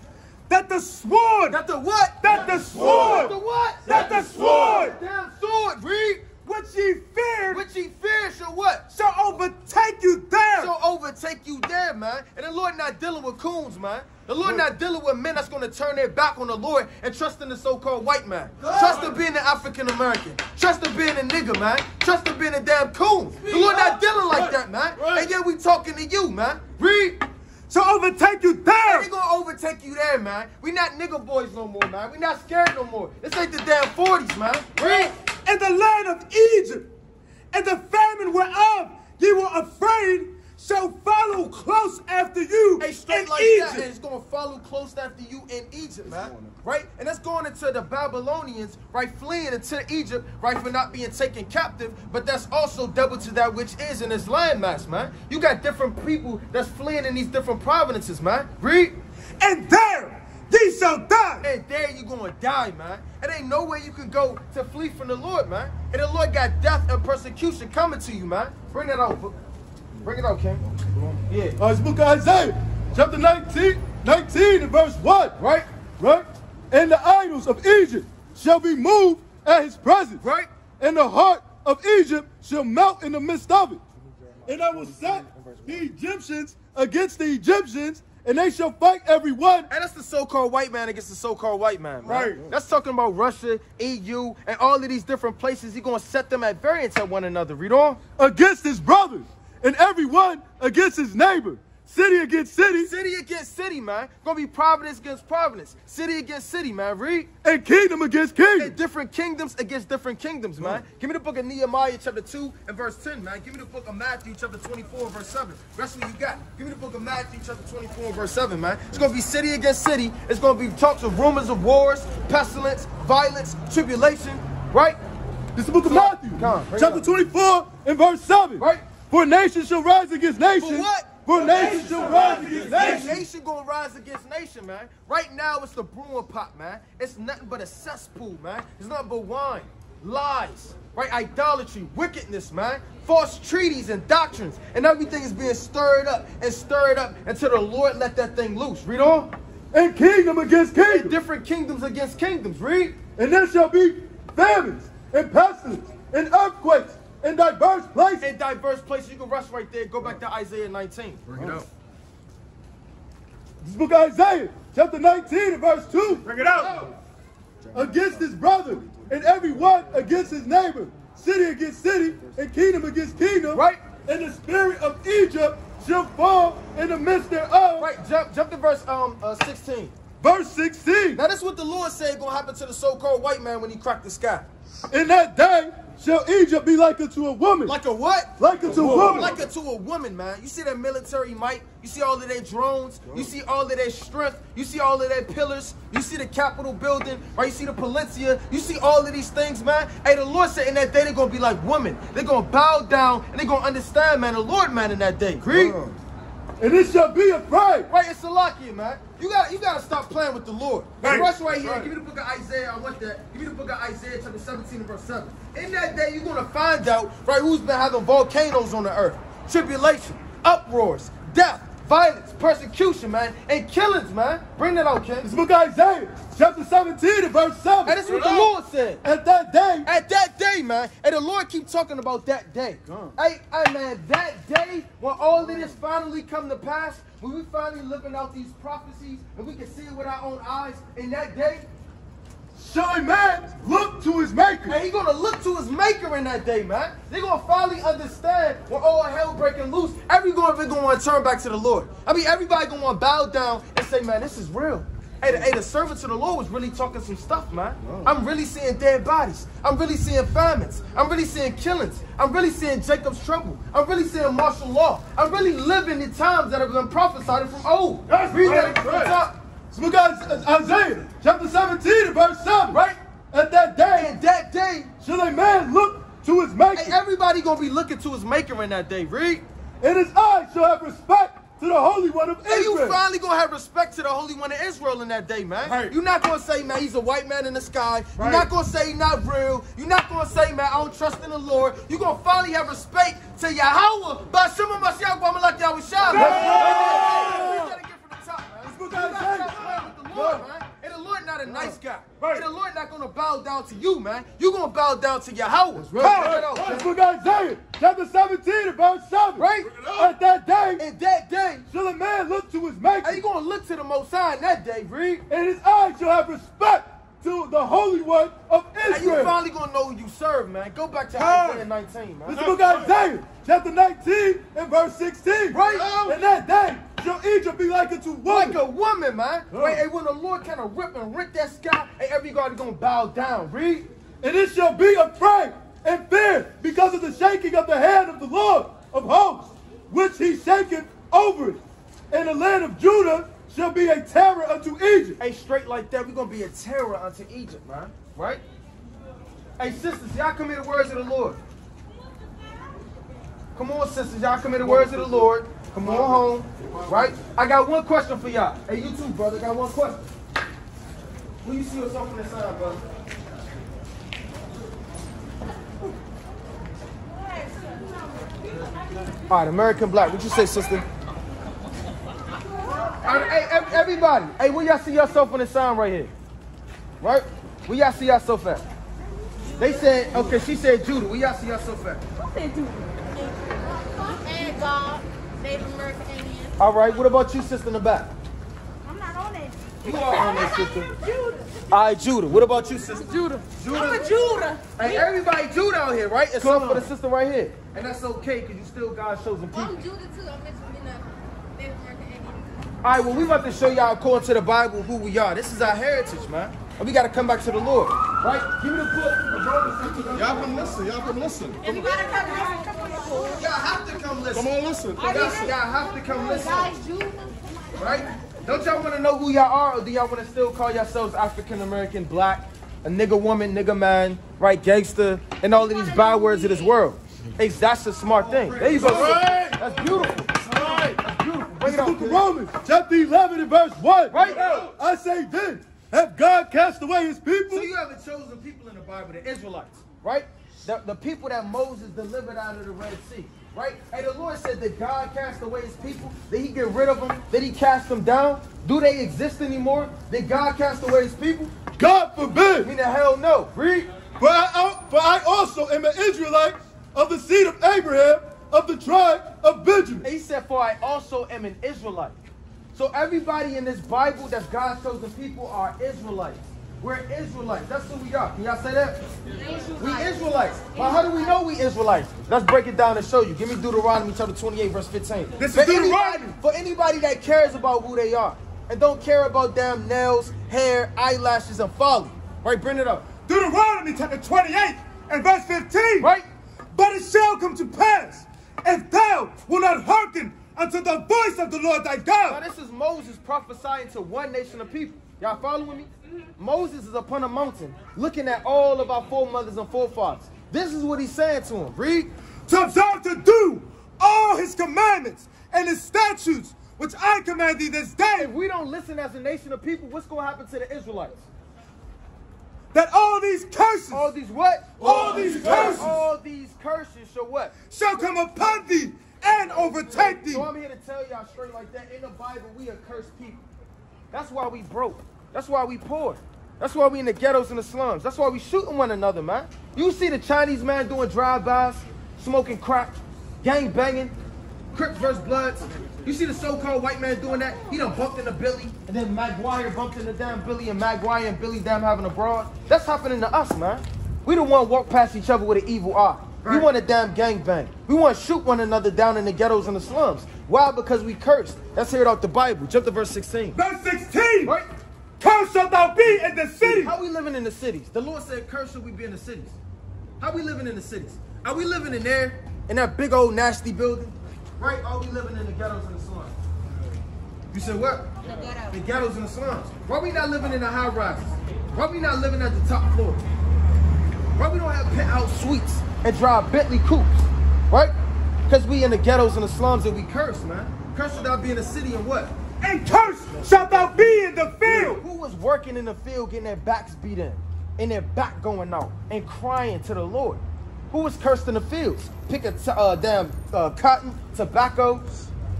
that the sword, that the what? That the sword, the what? That the sword, the damn sword, read, which ye feared, shall what? Shall overtake you there. Shall overtake you there, man. And the Lord not dealing with coons, man. The Lord not dealing with men that's going to turn their back on the Lord and trust in the so-called white man. Trust in being an African-American. Trust in being a nigga, man. Trust in being a damn coon. The Lord not dealing like that, man. And yet we talking to you, man. Read. Shall overtake you there. They gonna overtake you there, man. We not nigga boys no more, man. We not scared no more. This ain't the damn 40s, man. Read. In the land of Egypt, and the famine whereof ye were afraid, shall follow close after you hey, straight in like Egypt. That, it's going to follow close after you in Egypt, man. Right? And that's going into the Babylonians, right, fleeing into Egypt, right, for not being taken captive. But that's also double to that which is in this landmass, man. You got different people that's fleeing in these different provinces, man. Read. And there ye shall die. And there you going to die, man. It ain't nowhere you can go to flee from the Lord, man. And the Lord got death and persecution coming to you, man. Bring that out. Bring it out, King. Yeah. It's book of Isaiah, chapter 19 and verse 1. Right? Right? And the idols of Egypt shall be moved at his presence. Right? And the heart of Egypt shall melt in the midst of it. And I will set the Egyptians against the Egyptians, and they shall fight every one. And that's the so-called white man against the so-called white man, man. Right. That's talking about Russia, EU, and all of these different places. He's going to set them at variance at one another. Read on. Against his brothers, and every one against his neighbor. City against city. City against city, man. Going to be providence against providence. City against city, man. Read. And kingdom against kingdom. And different kingdoms against different kingdoms, man. Give me the book of Nehemiah, chapter 2 and verse 10, man. Give me the book of Matthew, chapter 24 and verse 7. That's what you got. Give me the book of Matthew, chapter 24 and verse 7, man. It's going to be city against city. It's going to be talks of rumors of wars, pestilence, violence, tribulation, right? This is the book of Matthew, chapter 24 and verse 7. Right? For nation shall rise against nation. For what? For nation shall rise against nation. Nation gonna rise against nation, man. Right now, it's the brewing pot, man. It's nothing but a cesspool, man. It's nothing but wine, lies, right? Idolatry, wickedness, man. False treaties and doctrines. And everything is being stirred up until the Lord let that thing loose. Read on. And kingdom against kingdom. And different kingdoms against kingdoms. Read. And there shall be famines and pestilence and earthquakes in diverse places. In diverse places. You can rush right there. Go back to Isaiah 19. Bring it out. This book of Isaiah, chapter 19 and verse 2. Bring it out. Against his brother, and every one against his neighbor. City against city, and kingdom against kingdom. Right. And the spirit of Egypt shall fall in the midst thereof. Right. Jump to verse 16. Verse 16. Now, that's what the Lord said going to happen to the so-called white man when he cracked the sky. In that day shall Egypt be like unto a woman. Like a what? Like unto a woman. Like unto a woman, man. You see that military might. You see all of their drones. You see all of their strength. You see all of their pillars. You see the Capitol building. Right? You see the Palencia. You see all of these things, man. Hey, the Lord said in that day they're going to be like women. They're going to bow down and they're going to understand, man, the Lord, man, in that day. Read. And it shall be afraid. Right, it's Salakia, man. You gotta stop playing with the Lord. Right. Rush right here. Right. Give me the book of Isaiah. I want that. Give me the book of Isaiah, chapter 17 and verse 7. In that day, you're gonna find out, right, who's been having volcanoes on the earth, tribulation, uproars, death, violence, persecution, man, and killings, man. Bring that out, Ken. This book of Isaiah, chapter 17 and verse 7. And this is what the Lord said. At that day, Man, and the Lord keep talking about that day. Hey, man, that day when all of this finally come to pass, when we finally living out these prophecies and we can see it with our own eyes, in that day, shall a man look to his maker. and he gonna look to his maker in that day, man. They gonna finally understand when all hell breaking loose, everyone gonna want to turn back to the Lord. I mean, everybody gonna want to bow down and say, man, this is real. Hey, the servants of the Lord was really talking some stuff, man. I'm really seeing dead bodies. I'm really seeing famines. I'm really seeing killings. I'm really seeing Jacob's trouble. I'm really seeing martial law. I'm really living in times that have been prophesied from old. That's Read right, that right. top. This book of Isaiah, chapter 17 and verse 7. Right? At that day, And that day, shall a man look to his maker. hey, everybody gonna be looking to his maker in that day. Read. And his eyes shall have respect to the Holy One of And you Israel. finally gonna have respect to the Holy One of Israel in that day, man. Right. You're not gonna say, man, he's a white man in the sky. Right. You're not gonna say he's not real. You're not gonna say, man, I don't trust in the Lord. You're gonna finally have respect to Yahweh. But some of us, y'all gonna like Yahweh Shah. Right. We gotta get from the top, man. book You of gotta Isaiah. stop playing with the Lord, man. And the Lord not a nice guy. Right. And the Lord not gonna bow down to you, man. You're gonna bow down to Yahweh. Right. This book of Isaiah, chapter 17 and verse 7. Right? At that day, And that day, shall a man look to his maker. and you gonna look to the Most High in that day, read. And his eyes shall have respect to the Holy One of And you Israel. finally gonna know who you serve, man. Go back to Isaiah 19, man. This is the book of Isaiah, chapter 19 and verse 16. Right. And that day shall Egypt be like unto Like woman. a woman, man. Oh. Right, and when the Lord kind of rip that sky, and everybody gonna bow down. Read. And it shall be afraid and fear because of the shaking of the hand of the Lord of hosts, which he shaketh over it. And the land of Judah shall be a terror unto Egypt. Hey, straight like that, we're gonna be a terror unto Egypt, man. Right? Hey, sisters, y'all come hear the words of the Lord. Come on, sisters, y'all come hear the words of the Lord. Come on home. Right? I got one question for y'all. Hey, you too, brother. Got one question. Who you see yourself on the side, brother? All right, American Black. What you say, sister? All right, hey, everybody. Hey, where y'all see yourself on the sign right here? Right? Where y'all see yourself at? They said, okay, she said Judah. Where y'all see yourself at? And God, Native American Indian. All right, what about you, sister in the back? I'm not on that. You are on that, sister. Judah. All right, Judah. What about you, sister? I'm a Judah. Hey, everybody Judah out here, right? Except Come for the on. sister right here. And that's okay, because you still God's chosen people. I'm Judah too. I'm Native American Indian. All right, well, we about to show y'all, according to the Bible, who we are. This is our heritage, man. And we got to come back to the Lord, right? Give me the book. Y'all come listen. Y'all come listen. Everybody come on. Y'all have to come listen. Come on, listen. Y'all have to come listen, Guys, Judah. right? Don't y'all want to know who y'all are, or do y'all want to still call yourselves African American, black, a nigga woman, nigga man, right, gangster, and all of these bywords of this world? Hey, that's a smart thing. There you go. Right. That's beautiful. That's beautiful. Bring it This out, book of kid. Romans, chapter 11 and verse 1. Right. I say then, have God cast away his people? So you have a chosen people in the Bible, the Israelites, right? The people that Moses delivered out of the Red Sea, right? And the Lord said that God cast away his people. Did he get rid of them? Did he cast them down? Do they exist anymore? Did God cast away his people? God I forbid. mean, the hell no. Read. For I also am an Israelite of the seed of Abraham, of the tribe of Benjamin. He said, for I also am an Israelite. So everybody in this Bible that's God's chosen people are Israelites. We're Israelites. That's who we are. Can y'all say that? We Israelites. Well, how do we know we Israelites? Let's break it down and show you. Give me Deuteronomy chapter 28, verse 15. This is For Deuteronomy. for anybody that cares about who they are and don't care about damn nails, hair, eyelashes, and folly. Right, bring it up. Deuteronomy chapter 28 and verse 15. Right? But it shall come to pass, if thou wilt not hearken unto the voice of the Lord thy Now God. this is Moses prophesying to one nation of people. Y'all following me? Moses is upon a mountain looking at all of our foremothers and forefathers. This is what he's saying to them. Read. To observe to do all his commandments and his statutes, which I command thee this day, If we don't listen as a nation of people, what's going to happen to the Israelites? that all these curses All these what? All these curses. All these curses shall what? shall come upon thee and overtake thee. So I'm here to tell y'all straight like that. In the Bible, we are cursed people. That's why we broke. That's why we poor. That's why we in the ghettos and the slums. That's why we shooting one another, man. You see the Chinese man doing drive-bys, smoking crack, gang banging, Crips versus Bloods. You see the so-called white man doing that? He done bumped into Billy, and then Maguire bumped into damn Billy, and Maguire and Billy damn having a brawl. That's happening to us, man. We don't want to walk past each other with an evil eye. Right. We want a damn gang bang. We want to shoot one another down in the ghettos and the slums. Why? Because we cursed. Let's hear it out the Bible. Jump to verse 16. Verse 16. Right? Cursed shalt thou be in the city. How we living in the cities? The Lord said, cursed shall we be in the cities. How we living in the cities? Are we living in there, in that big old nasty building? Right? Are we living in the ghettos and the slums? You said what? The ghettos and the slums. Why we not living in the high rises? Why we not living at the top floor? Why we don't have penthouse suites and drive Bentley coupes? Right? Because we in the ghettos and the slums and we curse, man. Cursed shall thou be in the city and what? And cursed shalt thou be in the field. Who was working in the field getting their backs beat in and their back going out and crying to the Lord? Who was cursed in the fields? Picking damn cotton, tobacco,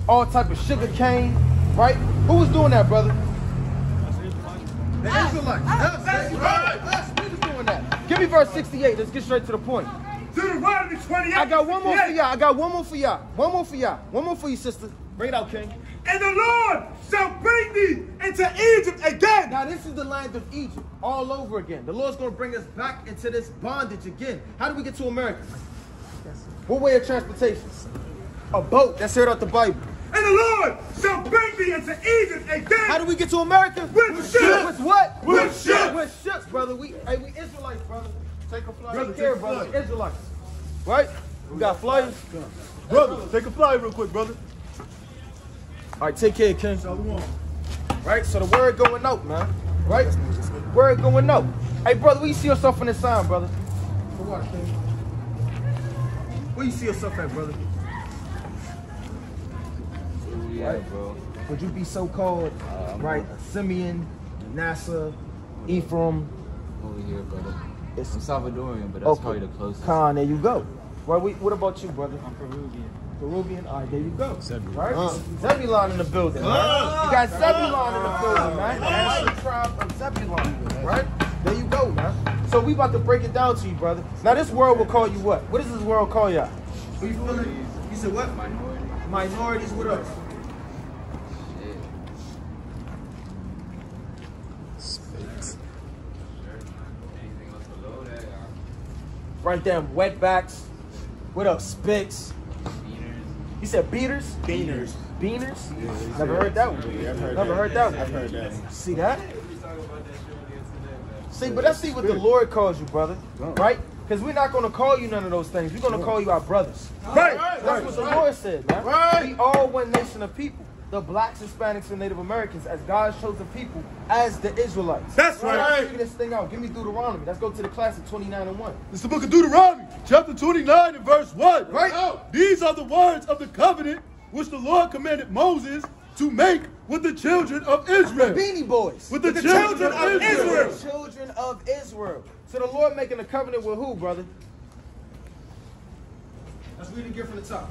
all type of sugar cane, right? Who was doing that, brother? The Israelites. Us. We was doing that. Give me verse 68. Let's get straight to the point. Deuteronomy 28. I got one more for y'all. One more for you, sister. Bring it out, King. And the Lord shall bring thee into Egypt again. Now this is the land of Egypt all over again. The Lord's going to bring us back into this bondage again. How do we get to America? What way of transportation? A boat. Let's hear it out the Bible. And the Lord shall bring thee into Egypt again. How do we get to America? With ships. With what? With ships. With ships, brother. We Israelites, brother. Take a flight. Take care, brother. Israelites. Right? We got flyers. Brother, take a flight real quick, brother. All right, take care, King. Right? So the word going out, man. Right? Word going out. Hey, brother, where you see yourself in this sign, brother? For what, King? Where you see yourself at, brother? Yeah, bro. Would you be so-called, right, Simeon, Manasseh, Ephraim? Over here, brother. I'm It's Salvadorian, but that's probably the closest. Khan, there you go. Right, what about you, brother? I'm Peruvian. Peruvian? All right, there you go. Right? Zebulon in the building, man. You got Zebulon in the building, man. That's the tribe of Zebulon, right? There you go, man. So we about to break it down to you, brother. Now this world will call you what? What does this world call y'all? Who you feeling? You said what? Minority. Minorities, what else? Right there, wetbacks. What up, Spicks? You said beaters? Beaners. Beaners? Yeah, Never heard that one. Yeah, I've heard Never that. heard that one. I've heard that one. See that? See, but let's see what the Lord calls you, brother. Right? Because we're not going to call you none of those things. We're going to call you our brothers. Right. That's what the Lord said, man. Right. We all one nation of people. The blacks, Hispanics, and Native Americans as God's chosen people as the Israelites. That's right. Let's figure this thing out. Give me Deuteronomy. Let's go to the classic 29:1. It's the book of Deuteronomy, chapter 29 and verse 1. Right. These are the words of the covenant which the Lord commanded Moses to make with the children of Israel. Beanie Boys. With the children of Israel. The children of Israel. So the Lord making a covenant with who, brother? Let's read it again from the top.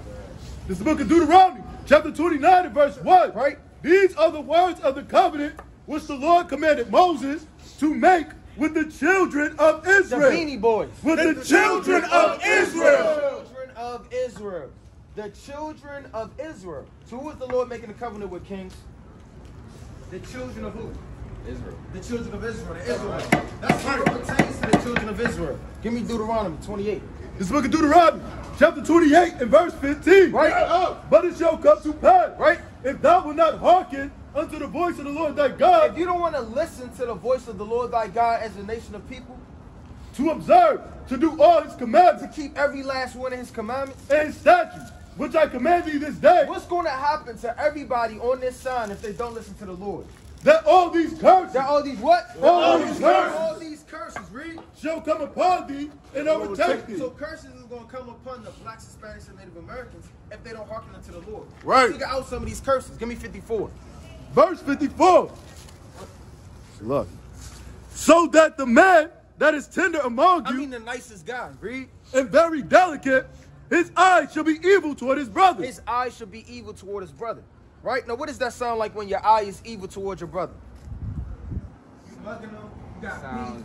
This is the book of Deuteronomy, chapter 29 and verse 1. Right. These are the words of the covenant which the Lord commanded Moses to make with the children of The Israel. Beanie Boys. With the children of Israel. Children of Israel. The children of Israel. So who is the Lord making a covenant with, kings? The children of who? Israel. The children of Israel. The Israelites. That's what pertains to the children of Israel. Give me Deuteronomy 28. This book of Deuteronomy, chapter 28 and verse 15. Right. But it shall come to pass, Right. if thou wilt not hearken unto the voice of the Lord thy God, If you don't want to listen to the voice of the Lord thy God as a nation of people, to observe, to do all his to commandments keep every last one of his commandments, and his statutes, which I command thee this day, what's going to happen to everybody on this sign if they don't listen to the Lord? that all these curses That all these what? All these curses. All these curses, read. shall come upon thee and overtake thee. So curses is going to come upon the blacks, Hispanics, and Native Americans if they don't hearken unto the Lord. Right. Figure out some of these curses. Give me 54. Verse 54. Look. So that the man that is tender among I you mean the nicest guy. Read. and very delicate his eyes shall be evil toward his brother. His eye should be evil toward his brother. Right? Now, what does that sound like when your eye is evil towards your brother? You mugging him, you got Sounds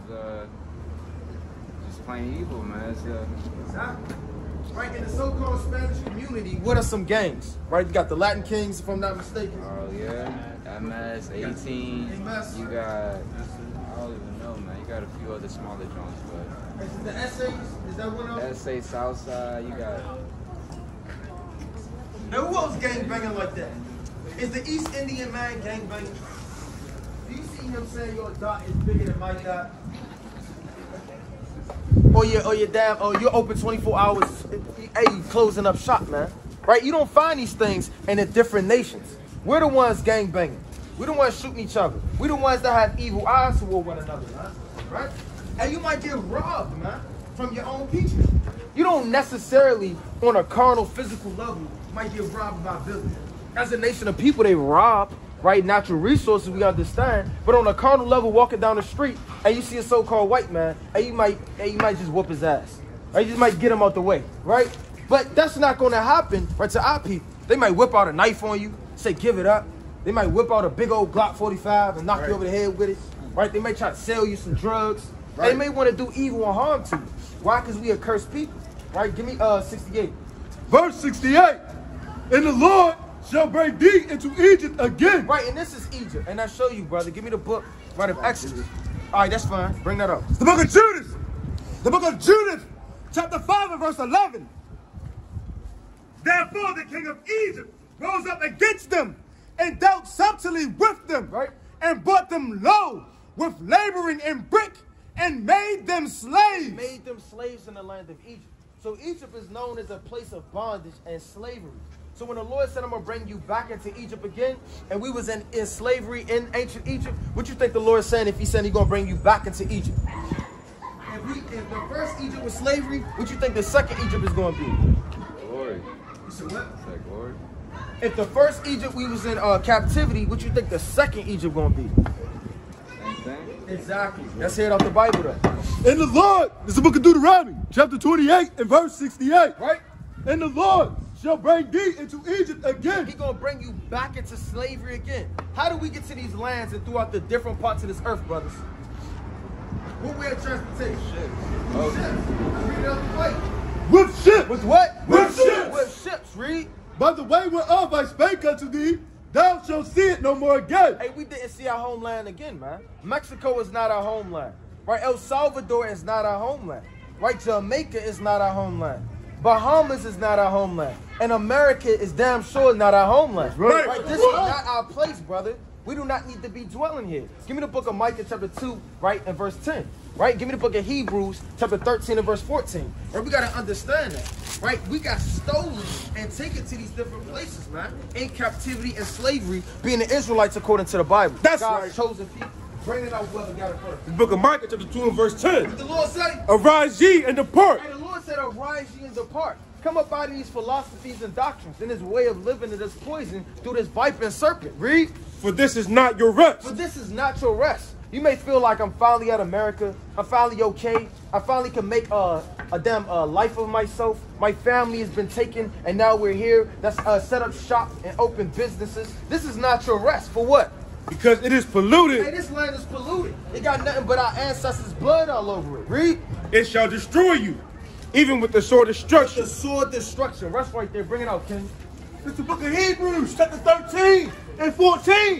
just plain evil, man. It's, Exactly. Right, in the so-called Spanish community, what are some gangs? Right, you got the Latin Kings, if I'm not mistaken. oh yeah, MS 18. MS. You got, I don't even know, man. You got a few other smaller joints, but Is it the Essays? Is that one of them? SA Southside. You got. Now, who else gang banging like that? Is the East Indian man gang banging? Do you see him saying your dot is bigger than my dot? Or you're open 24 hours. Hey, you closing up shop, man. Right? You don't find these things in the different nations. We're the ones gang banging. We're the ones shooting each other. We're the ones that have evil eyes toward one another, man. Right? And you might get robbed, man, from your own people. You don't necessarily, on a carnal, physical level, might get robbed by buildings. As a nation of people, they rob, right? Natural resources, we understand. But on a carnal level, walking down the street, and you see a so-called white man, and you might just whoop his ass. Right? You just might get him out the way, right? But that's not going to happen, right, to our people. They might whip out a knife on you, say, give it up. They might whip out a big old Glock 45 and knock you over the head with it, right? They may try to sell you some drugs. Right. They may want to do evil and harm to you. Why? Because we are cursed people, right? Give me 68. Verse 68. And the Lord shall bring thee into Egypt again. Right, and this is Egypt. And I show you, brother. Give me the book, right, of Exodus. All right, that's fine. Bring that up. It's the book of Judith. The book of Judith, chapter 5 and verse 11. Therefore the king of Egypt rose up against them and dealt subtly with them, right, and brought them low with laboring in brick and made them slaves. Made them slaves in the land of Egypt. So Egypt is known as a place of bondage and slavery. So when the Lord said, I'm going to bring you back into Egypt again, and we was in slavery in ancient Egypt, what you think the Lord is saying if he said he's going to bring you back into Egypt? If the first Egypt was slavery, what you think the second Egypt is going to be? Glory. You said what? It's like glory. If the first Egypt we was in captivity, what you think the second Egypt going to be? Same thing. Exactly. Let's hear it off the Bible though. And the Lord, this is the book of Deuteronomy, chapter 28 and verse 68. Right? And the Lord shall bring thee into Egypt again. He's going to bring you back into slavery again. How do we get to these lands and throughout the different parts of this earth, brothers? What way of transportation? Oh. Ships. Read it up the plate. With ships. With what? With ships. With ships, read. By the way whereof I spake unto thee, thou shalt see it no more again. Hey, we didn't see our homeland again, man. Mexico is not our homeland. Right? El Salvador is not our homeland. Right? Jamaica is not our homeland. Bahamas is not our homeland. And America is damn sure not our homeland. Right. This is not our place, brother. We do not need to be dwelling here. Give me the book of Micah chapter 2, right, and verse 10. Right? Give me the book of Hebrews chapter 13 and verse 14. Right? We got to understand that. Right? We got stolen and taken to these different places, man. In captivity and slavery, being the Israelites according to the Bible. That's God's right. chosen people. Bring it out, whoever got it first. The book of Micah, chapter 2 and verse 10. What the Lord say? Arise ye and depart. And the Lord said, arise ye and depart. Come up out of these philosophies and doctrines and this way of living and this poison through this viper and serpent. Read. For this is not your rest. But this is not your rest. You may feel like I'm finally at America. I'm finally okay. I finally can make a damn life of myself. My family has been taken, and now we're here. That's set up shop and open businesses. This is not your rest. For what? Because it is polluted. Hey, this land is polluted. It got nothing but our ancestors' blood all over it. Read. It shall destroy you, even with the sword destruction. The sword destruction. Rest right there. Bring it out, King. It's the book of Hebrews, chapter 13 and 14.